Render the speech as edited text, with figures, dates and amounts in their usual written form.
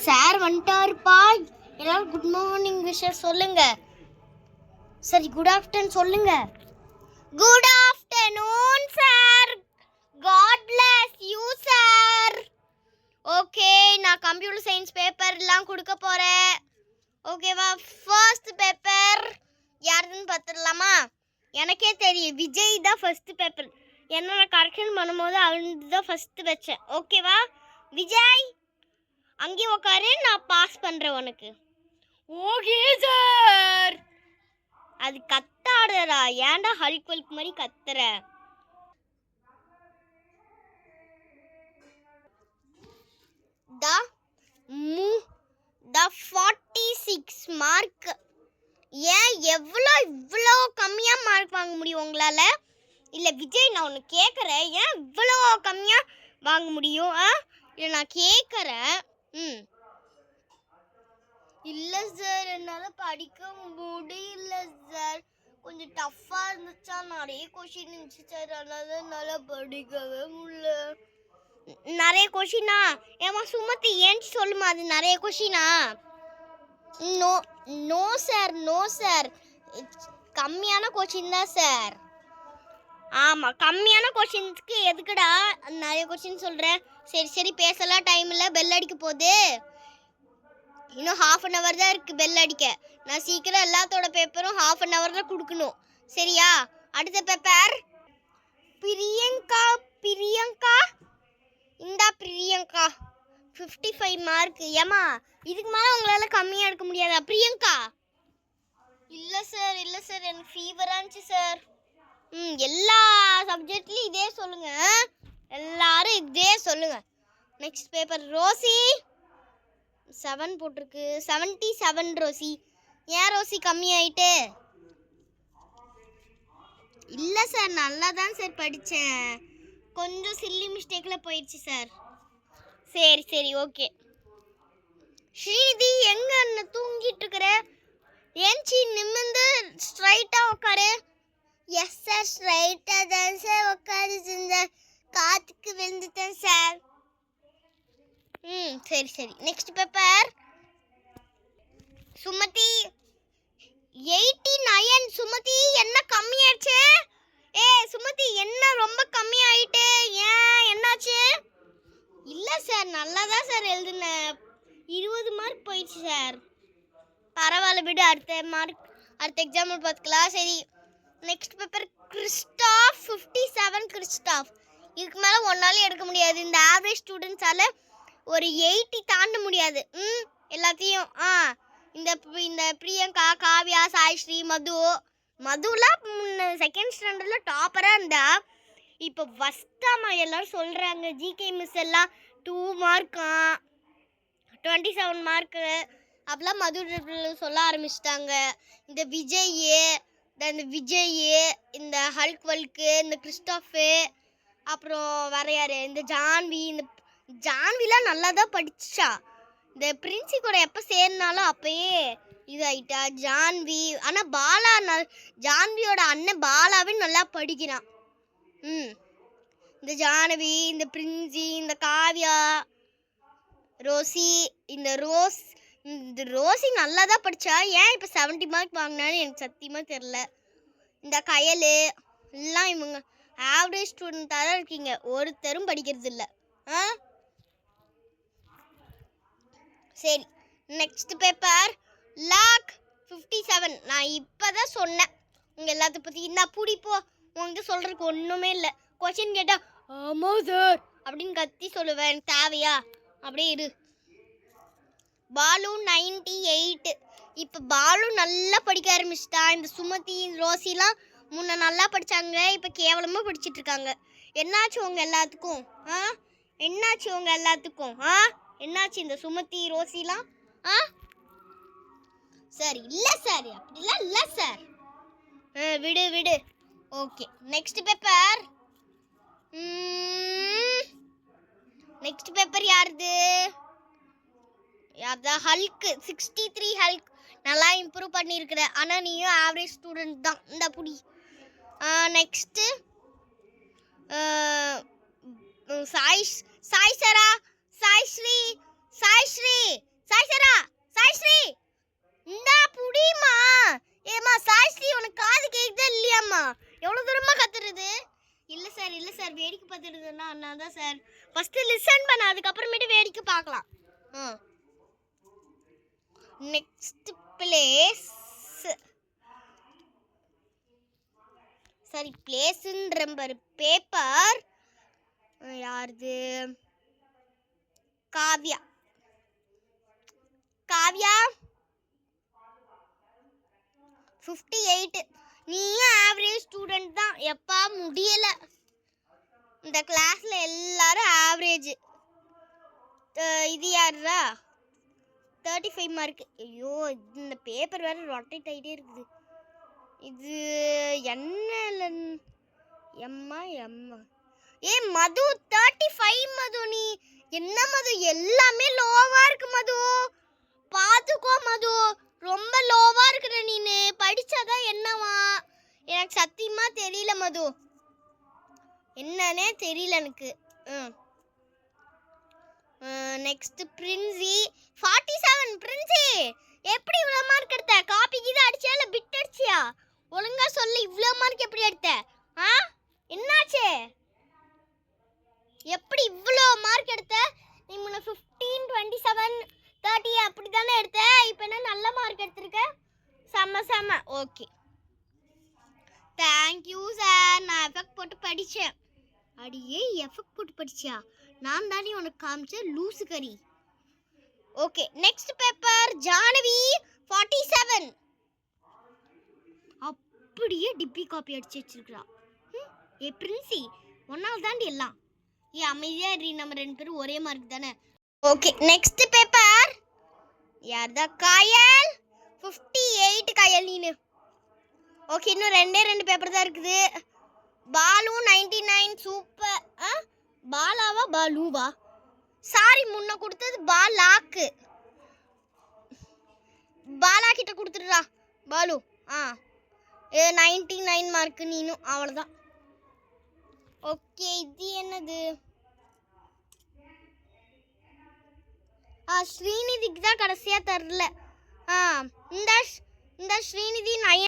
Sir வந்துட்டாருப்பா. எல்லாரும் good morning விஷயம் சொல்லுங்க. சரி, குட் ஆஃப்டர்நூன் சொல்லுங்க. Good afternoon sir. God bless you sir. Okay, நான் கம்ப்யூட்டர் சயின்ஸ் பேப்பர்லாம் கொடுக்க போறேன். ஓகேவா? ஃபர்ஸ்ட் பேப்பர் யாருன்னு பார்த்துடலாமா? எனக்கே தெரியும், விஜய் தான் ஃபர்ஸ்ட் பேப்பர். ஏன்னா நான் கரெக்ஷன் பண்ணும்போது அவன் தான் ஃபர்ஸ்ட் வச்சேன். ஓகேவா? விஜய் அங்கே உட்காரு, நான் பாஸ் பண்ணுறேன் உனக்கு. Okay sir. அது கத்தாடுறா, ஏன்டா ஹல்க் வல்க் மாதிரி கத்துற? The 46 mark. ஏன் இவ்வளோ கம்மியாக மார்க் வாங்க முடியும் உங்களால்? இல்லை விஜய், நான் ஒன்று கேட்குறேன், ஏன் இவ்வளோ கம்மியாக வாங்க முடியும்? இல்லை நான் கேட்குறேன். இல்லை சார், என்னால் படிக்க முடியல சார். கொஞ்சம் டஃப்பாக இருந்துச்சா, நிறைய கொஷின் இருந்துச்சு சார், அதனால என்னால் படிக்கவே முடியல. நிறைய கொஷினா? ஏமா சுமதி ஏன்ச்சு சொல்லுமா, அது நிறைய கொஷினா? No no sir, no sir, கம்மியான கொஷின் தான் சார். ஆமாம், கம்மியான கொஷின்ஸ்க்கு எதுக்குடா நிறைய கொஷின் சொல்கிறேன்? சரி சரி, பேசலாம் டைம் இல்லை, பெல் அடிக்க போகுது. இன்னும் ½ தான் இருக்குது பெல் அடிக்க. நான் சீக்கிரம் எல்லாத்தோட பேப்பரும் ½ தான் கொடுக்கணும். சரியா? அடுத்த பேப்பர் பிரியங்கா. பிரியங்கா, இந்தா பிரியங்கா, 55 மார்க். ஏமா இதுக்கு மேலே உங்களால் கம்மியாக எடுக்க முடியாதா பிரியங்கா? இல்லை சார், இல்லை சார், எனக்கு ஃபீவராக இருந்துச்சு சார். எல்லா சப்ஜெக்ட்லையும் இதே சொல்லுங்க, எல்லாரும் இதே சொல்லுங்க. Next paper Rousey. 7 போட்டிருக்கு. 77 ரோசி. ஏன் ரோசி கம்மி ஆயிட்டு? இல்லை சார், நல்லா தான் சார் படித்தேன், கொஞ்சம் சில்லி மிஸ்டேக்கில் போயிடுச்சு சார். சரி சரி, ஓகே. ஸ்ரீநிதி எங்க அண்ணன் தூங்கிட்டு இருக்கிற? ஏன்ச்சி நிமிந்து ஸ்ட்ரைட்டாக உட்காரு. எஸ் சார், ஸ்ட்ரைட்டாக தான் சார் உட்காருச்சுருந்தேன், காற்றுக்கு விழுந்துட்டேன் சார். சரி சரி, நெக்ஸ்ட் பேப்பர் சுமதி. 89. சுமதி என்ன கம்மியாச்சு? சுமதி என்ன ரொம்ப கம்மி ஆயிட்டு? ஏன் என்னாச்சு? இல்லை சார், நல்லா தான் சார் எழுதுனேன், 20 மார்க் போயிடுச்சு சார். பரவாயில்ல விடு, அடுத்த எக்ஸாம்பிள் பார்த்துக்கலாம். சரி, நெக்ஸ்ட் பேப்பர் கிறிஸ்டாஃப். 57 கிறிஸ்டாஃப். இதுக்கு மேலே ஒன்னாலும் எடுக்க முடியாது. இந்த ஆவரேஜ் ஸ்டூடெண்ட்ஸால் ஒரு 80 தாண்ட முடியாது. எல்லாத்தையும் இந்த பிரியங்கா, காவ்யா, சாய்ஸ்ரீ, மதுலாம் செகண்ட் ஸ்டாண்டர்டில் டாப்பராக இருந்தா, இப்போ ஃபஸ்ட்டாமா எல்லாரும் சொல்கிறாங்க. ஜிகே மிஸ் எல்லாம் 2 மார்க்கா, 27 மார்க்கு அப்படிலாம் மது சொல்ல ஆரம்பிச்சிட்டாங்க. இந்த விஜய், இந்த ஹல்க் வல்க்கு, இந்த கிறிஸ்டாஃபு, அப்புறம் வேற யார், இந்த ஜான்விலாம் நல்லா தான் படிச்சா. இந்த பிரின்சி கூட எப்போ சேர்னாலும் அப்பயே இதாயிட்டா ஜான்வி. ஆனால் ஜான்வியோட அண்ணன் பாலாவே நல்லா படிக்கிறான். இந்த ஜானவி, இந்த பிரின்சி, இந்த காவ்யா, ரோசி. இந்த ரோசி நல்லா தான் படித்தா, ஏன் இப்போ 70 மார்க் வாங்கினான்னு எனக்கு சத்தியமாக தெரில. இந்த கயல் எல்லாம் இவங்க ஆவரேஜ் ஸ்டூடெண்ட்டாக தான் இருக்கீங்க, ஒருத்தரும் படிக்கிறது இல்லை. சரி, நெக்ஸ்ட் பேப்பர் லாக். 57. நான் இப்போ தான் சொன்னேன் உங்கள் எல்லாத்த பற்றி. நான் பிடிப்போ, உங்கள்கிட்ட சொல்கிறதுக்கு ஒன்றுமே இல்லை. கொஷின் கேட்டால் ஆமாம் சார் அப்படின்னு கத்தி சொல்லுவேன், எனக்கு தேவையா? அப்படியே இரு. பாலு 98. இப்போ பாலு நல்லா படிக்க ஆரம்பிச்சிட்டா. இந்த சுமதி, ரோசிலாம் முன்ன நல்லா படித்தாங்க, இப்போ கேவலமாக படிச்சுட்டு இருக்காங்க. என்னாச்சு உங்கள் எல்லாத்துக்கும்? என்னாச்சு உங்கள் எல்லாத்துக்கும்? என்னாச்சு இந்த சுமதி, ரோசிலாம்? சார் இல்லை சார், அப்படிலாம் இல்லை சார். விடு விடு. Okay, next paper. Next paper யாருது? யார்தான்? ஹல்க். 63 ஹல்க். நல்லா இம்ப்ரூவ் பண்ணியிருக்கிற, ஆனால் நீயும் ஆவரேஜ் ஸ்டூடெண்ட் தான். இந்த புடி. நெக்ஸ்ட்டு சாய் சரா, சாய்ஸ்ரீ, சார் வேடிக்கை பார்த்துட்டு இருந்தா அண்ணா தான் சார். ஃபர்ஸ்ட் லிசன் பண்ண, அதுக்கப்புறமேட்டு வேடிக்கை பார்க்கலாம். நெக்ஸ்ட் பிளேஸ், சரி பிளேஸ்ன்ற பேப்பர் யாருது? காவ்யா. காவ்யா 58. நீயும் ஆவரேஜ் ஸ்டூடெண்ட் தான். எப்பா முடியல, இந்த கிளாஸ்ல எல்லாரும் ஆவரேஜ். இது யாரா 35 மார்க். ஐயோ இந்த பேப்பர் வேற ரொட்டேட் ஆகிட்டே இருக்குது. இது என்ன எம்மா எம்மா? மது 35 மது. நீ என்ன மது, எல்லாமே லோவா இருக்கு மது, பாத்துக்கோ மது. ரொம்ப லோவா இருக்கிற நீனு. படிச்சாதான் என்னவா எனக்கு சத்தியமா தெரியல மது, என்னன்னே தெரியல எனக்கு. நெக்ஸ்ட் பிரின்சி 47. பிரின்சி எப்படி இவ்வளோ மார்க் எடுத்த? காப்பி கீது அடிச்சியா இல்லை பிட் அடிச்சியா? ஒழுங்கா சொல்லு, இவ்வளோ மார்க் எப்படி எடுத்த? என்னாச்சு? எப்படி இவ்வளோ மார்க் எடுத்த? நீ முன்ன 15, 27, 30 அப்படி தானே எடுத்த. இப்போ என்ன நல்ல மார்க் எடுத்திருக்க? செம்ம செம்ம. Okay thank you sir. நான் எஃபெக்ட் போட்டு படித்தேன். அடியே எஃபெக்ட் போட்டு படிச்சியா? நான் தானே உனக்கு காமிச்சேன் லூசு கறி. Okay next paper Jahnavi 47. அப்படியே டிப்பி காப்பி அடிச்சு வச்சிருக்கா. பிரின்சி ஒன்னால் தாண்டி எல்லாம். அமைதியா இரு, நம்ம 2 பேரும் ஒரே மார்க் தானே. ஓகே நெக்ஸ்ட் பேப்பர் யார்தா? காயல் 58. காயல் நீனு. ஓகே இன்னும் 2 பேப்பர் தான் இருக்குது. பாலு 99. சூப்பர். பாலாவா பாலுவா? சாரி முன்ன கொடுத்தது பாலாக்கு. பாலா கிட்ட கொடுத்துடுறா பாலு. 99 மார்க் நீனும். அவ்வளோதான். ஓகே இது என்னது? ஸ்ரீநிதிக்கு தான் கடைசியாக தரல. இந்த ஸ்ரீநிதி 9.